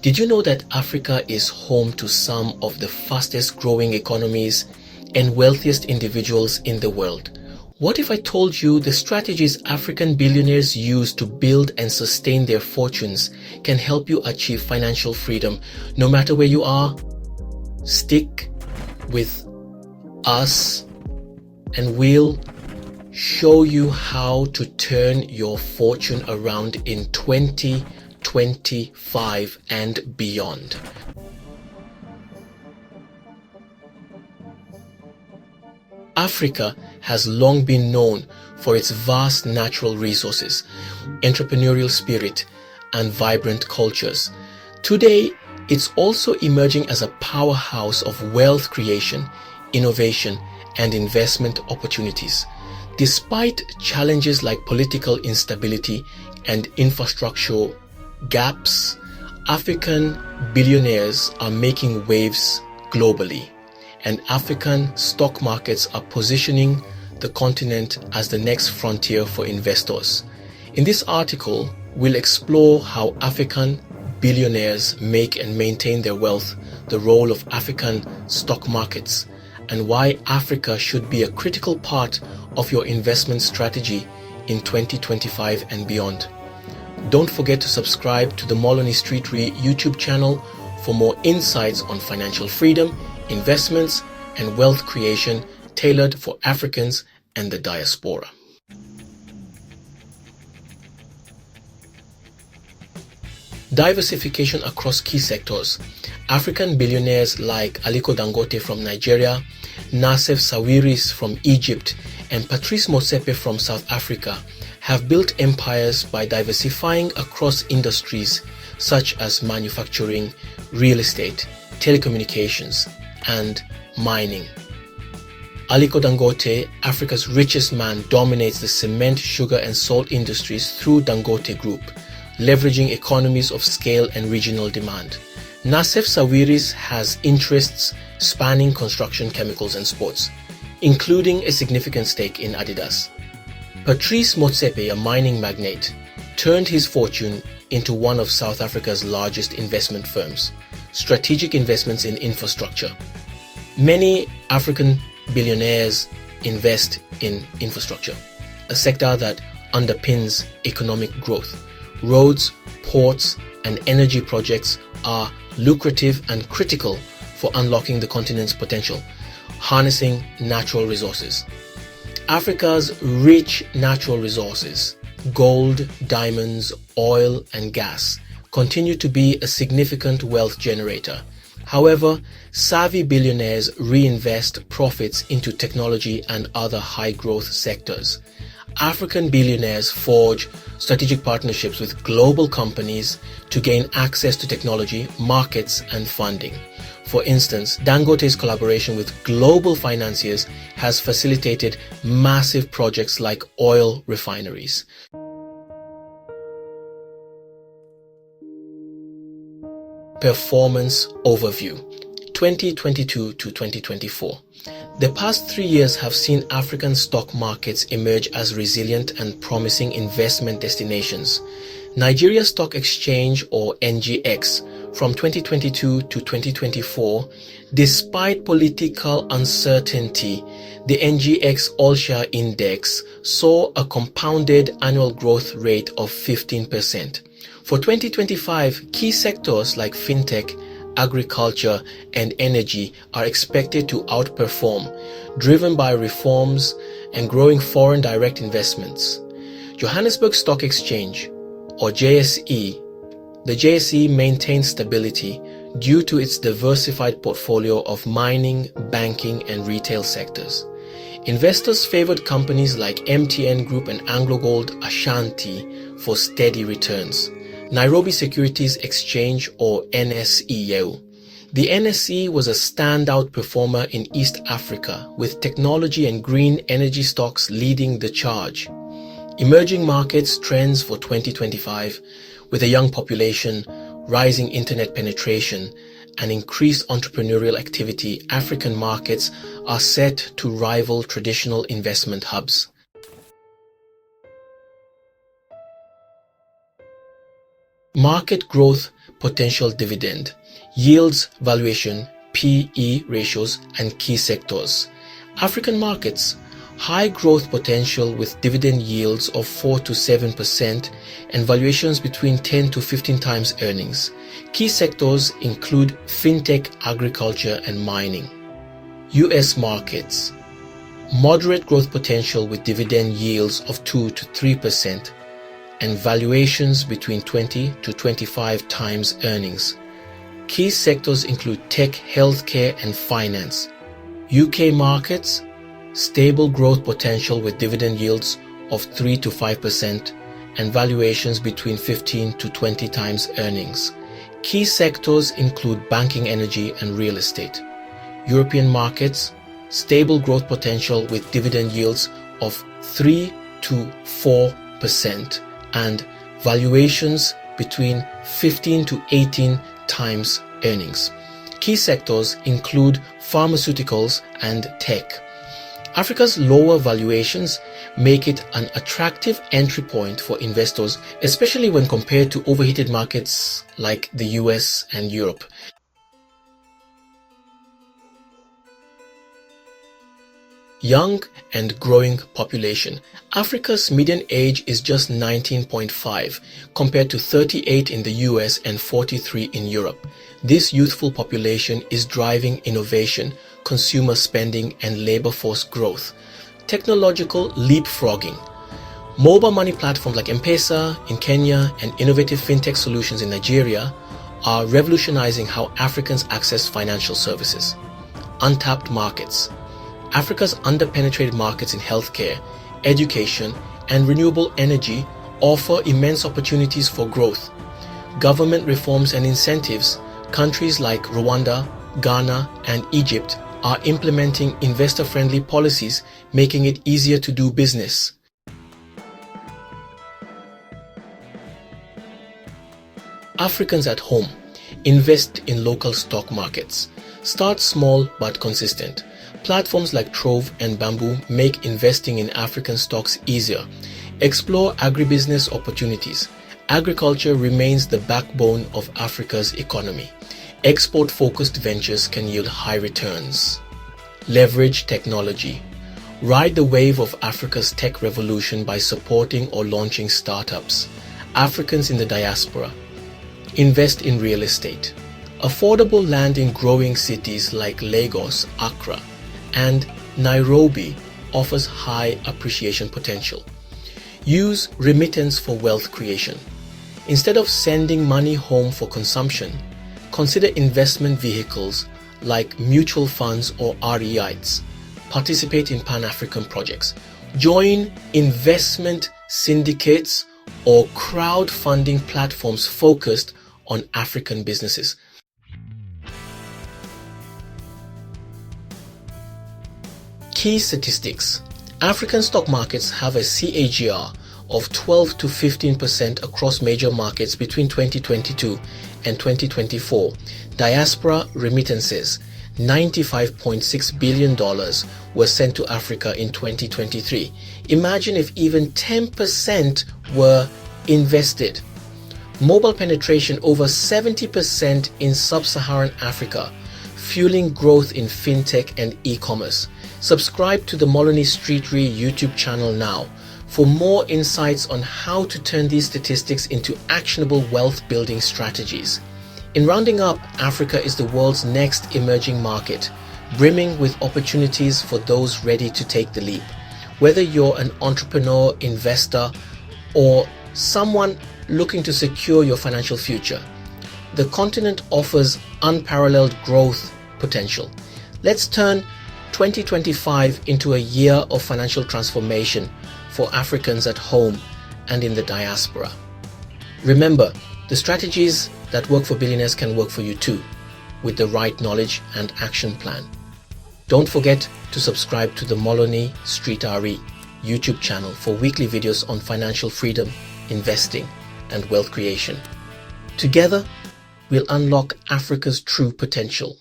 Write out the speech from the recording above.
Did you know that Africa is home to some of the fastest growing economies and wealthiest individuals in the world? What if I told you the strategies African billionaires use to build and sustain their fortunes can help you achieve financial freedom no matter where you are? Stick with us and we'll show you how to turn your fortune around in 2025 and beyond. Africa has long been known for its vast natural resources, entrepreneurial spirit, and vibrant cultures. Today, it's also emerging as a powerhouse of wealth creation, innovation, and investment opportunities. Despite challenges like political instability and infrastructural gaps, African billionaires are making waves globally, and African stock markets are positioning the continent as the next frontier for investors. In this article, we'll explore how African billionaires make and maintain their wealth, the role of African stock markets, and why Africa should be a critical part of your investment strategy in 2025 and beyond. Don't forget to subscribe to the Moloney Street Re YouTube channel for more insights on financial freedom, investments, and wealth creation tailored for Africans and the diaspora. Diversification across key sectors. African billionaires like Aliko Dangote from Nigeria, Nassef Sawiris from Egypt, and Patrice Motsepe from South Africa have built empires by diversifying across industries such as manufacturing, real estate, telecommunications, and mining. Aliko Dangote, Africa's richest man, dominates the cement, sugar, and salt industries through Dangote Group, leveraging economies of scale and regional demand. Nassef Sawiris has interests spanning construction, chemicals, and sports, including a significant stake in Adidas. Patrice Motsepe, a mining magnate, turned his fortune into one of South Africa's largest investment firms, strategic investments in infrastructure. Many African billionaires invest in infrastructure, a sector that underpins economic growth. Roads, ports, and energy projects are lucrative and critical for unlocking the continent's potential, harnessing natural resources. Africa's rich natural resources, gold, diamonds, oil, and gas, continue to be a significant wealth generator. However, savvy billionaires reinvest profits into technology and other high-growth sectors. African billionaires forge strategic partnerships with global companies to gain access to technology, markets, and funding. For instance, Dangote's collaboration with global financiers has facilitated massive projects like oil refineries. Performance Overview 2022 to 2024. The past 3 years have seen African stock markets emerge as resilient and promising investment destinations. Nigeria Stock Exchange, or NGX, from 2022 to 2024, despite political uncertainty, the NGX All-Share Index saw a compounded annual growth rate of 15%. For 2025, key sectors like fintech, agriculture, and energy are expected to outperform, driven by reforms and growing foreign direct investments. Johannesburg Stock Exchange, or JSE, the JSE maintains stability due to its diversified portfolio of mining, banking, and retail sectors. Investors favored companies like MTN Group and AngloGold Ashanti for steady returns. Nairobi Securities Exchange, or NSE. The NSE was a standout performer in East Africa, with technology and green energy stocks leading the charge. Emerging markets trends for 2025, with a young population, rising internet penetration, and increased entrepreneurial activity, African markets are set to rival traditional investment hubs. Market growth potential dividend, yields, valuation, PE ratios, and key sectors. African markets, high growth potential with dividend yields of 4 to 7% and valuations between 10 to 15 times earnings. Key sectors include fintech, agriculture, and mining. US markets, moderate growth potential with dividend yields of 2 to 3% and valuations between 20 to 25 times earnings. Key sectors include tech, healthcare, and finance. UK markets, stable growth potential with dividend yields of 3 to 5% and valuations between 15 to 20 times earnings. Key sectors include banking, energy, and real estate. European markets, stable growth potential with dividend yields of 3 to 4% and valuations between 15 to 18 times earnings. Key sectors include pharmaceuticals and tech. Africa's lower valuations make it an attractive entry point for investors, especially when compared to overheated markets like the US and Europe. Young and growing population. Africa's median age is just 19.5 compared to 38 in the US and 43 in Europe. This youthful population is driving innovation, consumer spending, and labor force growth. Technological leapfrogging. Mobile money platforms like M-Pesa in Kenya and innovative fintech solutions in Nigeria are revolutionizing how Africans access financial services. Untapped markets. Africa's underpenetrated markets in healthcare, education, and renewable energy offer immense opportunities for growth. Government reforms and incentives. Countries like Rwanda, Ghana, and Egypt are implementing investor-friendly policies, making it easier to do business. Africans at home. Invest in local stock markets. Start small but consistent. Platforms like Trove and Bamboo make investing in African stocks easier. Explore agribusiness opportunities. Agriculture remains the backbone of Africa's economy. Export-focused ventures can yield high returns. Leverage technology. Ride the wave of Africa's tech revolution by supporting or launching startups. Africans in the diaspora. Invest in real estate. Affordable land in growing cities like Lagos, Accra, and Nairobi offers high appreciation potential. Use remittance for wealth creation. Instead of sending money home for consumption, consider investment vehicles like mutual funds or REITs. Participate in Pan-African projects. Join investment syndicates or crowdfunding platforms focused on African businesses. Key statistics. African stock markets have a CAGR of 12 to 15% across major markets between 2022 and 2024. Diaspora remittances, $95.6 billion were sent to Africa in 2023. Imagine if even 10% were invested. Mobile penetration over 70% in sub-Saharan Africa, fueling growth in fintech and e-commerce. Subscribe to the Moloney Street Re YouTube channel now for more insights on how to turn these statistics into actionable wealth-building strategies. In rounding up, Africa is the world's next emerging market, brimming with opportunities for those ready to take the leap. Whether you're an entrepreneur, investor, or someone looking to secure your financial future, the continent offers unparalleled growth potential. Let's turn 2025 into a year of financial transformation for Africans at home and in the diaspora. Remember, the strategies that work for billionaires can work for you too, with the right knowledge and action plan. Don't forget to subscribe to the Moloney Street Re YouTube channel for weekly videos on financial freedom, investing, and wealth creation. Together, we'll unlock Africa's true potential.